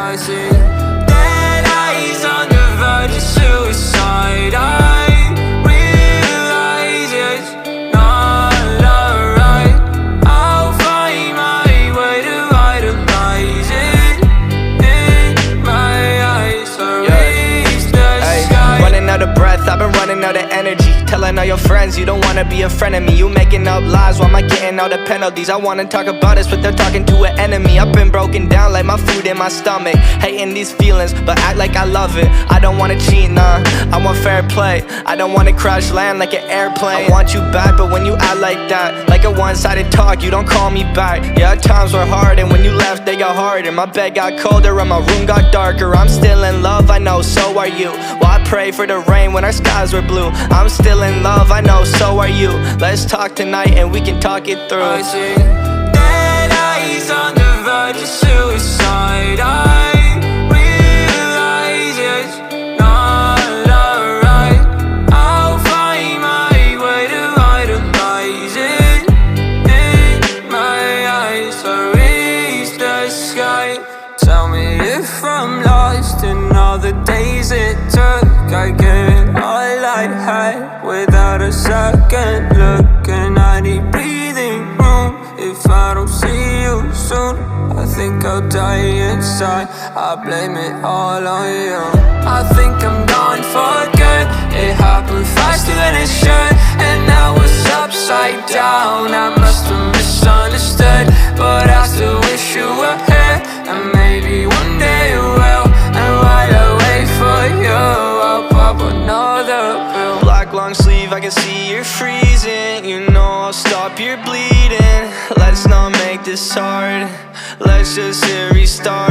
I see dead eyes on the verge of suicide. I realize it's not alright. I'll find my way to idolize it in my eyes. So reach the sky. Running out of breath, I've been running out of energy. Telling all your friends you don't wanna be a friend of me. You making up lies, why am I getting all the penalties? I wanna talk about this, but they're talking to an enemy. I've been broken down like my food in my stomach. Hating these feelings, but act like I love it. I don't wanna cheat, nah, I want fair play. I don't wanna crash land like an airplane. I want you back, but when you act like that, like a one-sided talk, you don't call me back. Yeah, times were hard, and when you left, they got harder. My bed got colder, and my room got darker. I'm still in love, I know, so are you. Well, I pray for the rain when our skies were blue. I'm still in love, I know, so are you. Let's talk tonight and we can talk it through. I see dead eyes on the verge of suicide. I realize it's not alright. I'll find my way to idolize it in my eyes. I reach the sky. Tell me if I'm lost in all the days it took. I get all I had without a second look. And I need breathing room if I don't see you soon. I think I'll die inside, I blame it all on you. I think I'm gone for good. It happened faster than it should, and now it's upside down. I must have misunderstood, but I still wish you were here. And maybe one day you will. And while I wait for you, I'll pop another pill. Black long sleeve, I can see you're freezing. You know I'll stop your bleeding. Let's not make this hard, let's just hit restart.